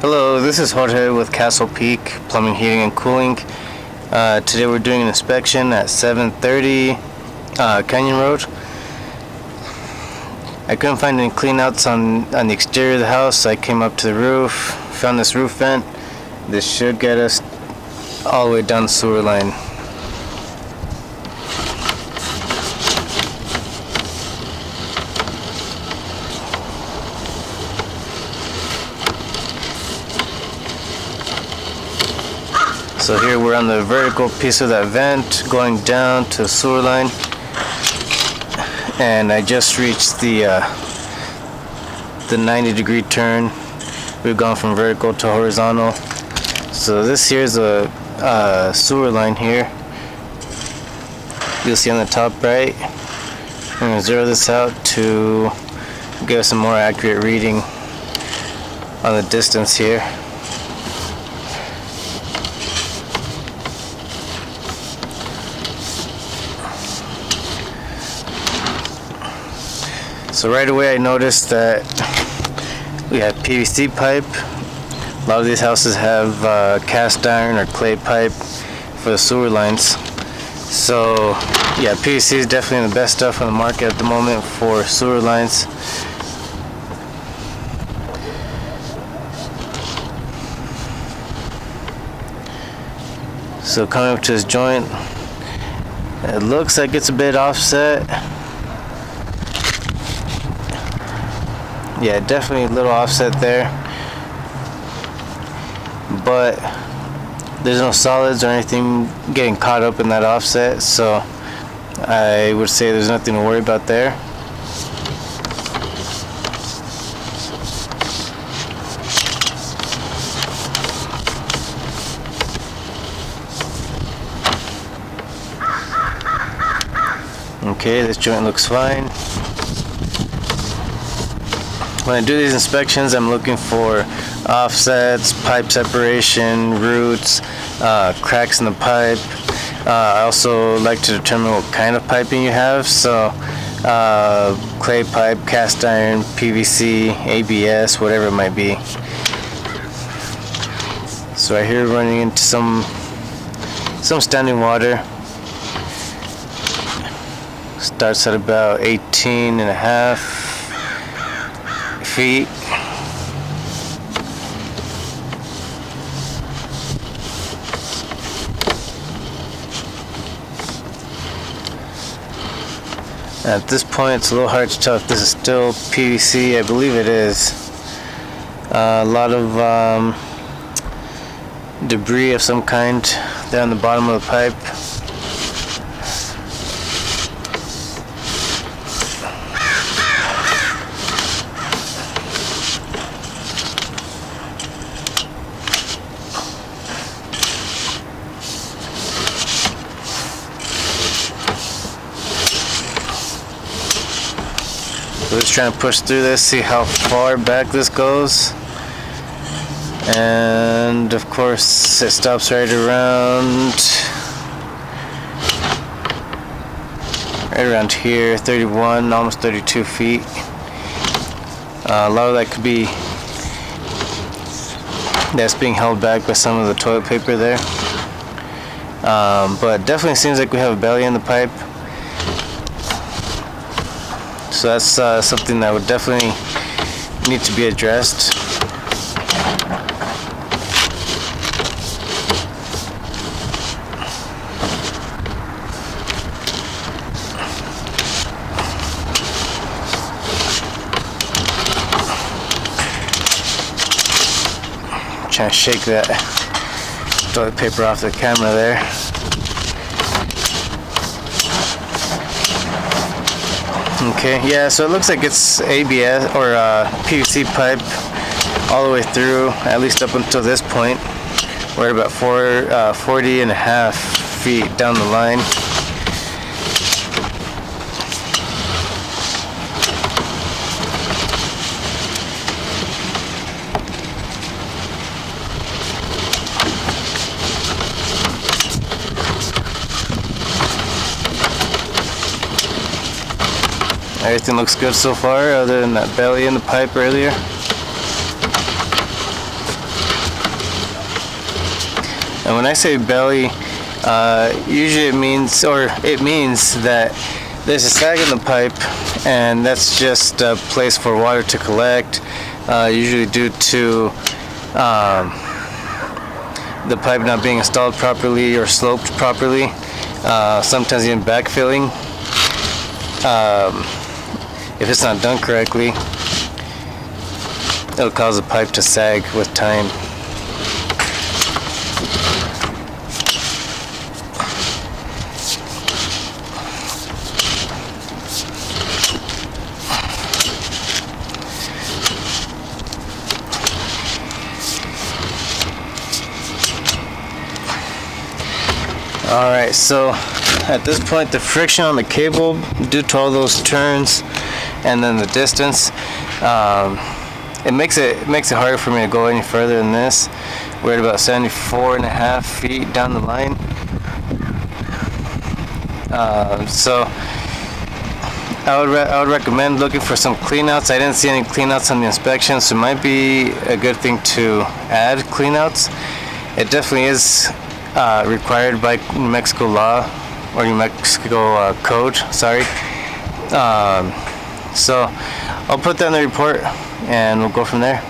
Hello, this is Jorge with Castle Peak Plumbing, Heating, and Cooling. Today we're doing an inspection at 730 Canyon Road. I couldn't find any cleanouts on the exterior of the house, so I came up to the roof, found this roof vent. This should get us all the way down the sewer line. So here we're on the vertical piece of that vent going down to the sewer line, and I just reached the 90-degree turn. We've gone from vertical to horizontal. So this here is a sewer line here. You'll see on the top right. I'm going to zero this out to give us a more accurate reading on the distance here. So right away I noticed that we have PVC pipe. A lot of these houses have cast iron or clay pipe for the sewer lines. So yeah, PVC is definitely the best stuff on the market at the moment for sewer lines. So coming up to this joint, it looks like it's a bit offset. Yeah, definitely a little offset there, but there's no solids or anything getting caught up in that offset, so I would say there's nothing to worry about there. Okay, this joint looks fine. When I do these inspections, I'm looking for offsets, pipe separation, roots, cracks in the pipe. I also like to determine what kind of piping you have. So clay pipe, cast iron, PVC, ABS, whatever it might be. So right here running into some standing water. Starts at about 18.5 feet. At this point it's a little hard to tell if this is still PVC. I believe it is. A lot of debris of some kind there on the bottom of the pipe. So just trying to push through this, see how far back this goes. And of course it stops right around here, 31, almost 32 feet. A lot of that could be that's being held back by some of the toilet paper there. But definitely seems like we have a belly in the pipe. So that's something that would definitely need to be addressed. Trying to shake that toilet paper off the camera there. Okay, yeah, so it looks like it's ABS or PVC pipe all the way through, at least up until this point. We're at about 40.5 feet down the line. Everything looks good so far, other than that belly in the pipe earlier. And when I say belly, usually it means that there's a sag in the pipe, and that's just a place for water to collect, usually due to the pipe not being installed properly or sloped properly, sometimes even backfilling. If it's not done correctly, it'll cause the pipe to sag with time. Alright, so at this point the friction on the cable, due to all those turns and then the distance, it makes it harder for me to go any further than this. We're at about 74.5 feet down the line. So I would recommend looking for some cleanouts. I didn't see any cleanouts on the inspection, so it might be a good thing to add cleanouts. It definitely is required by New Mexico law, or New Mexico code, sorry. So I'll put that in the report and we'll go from there.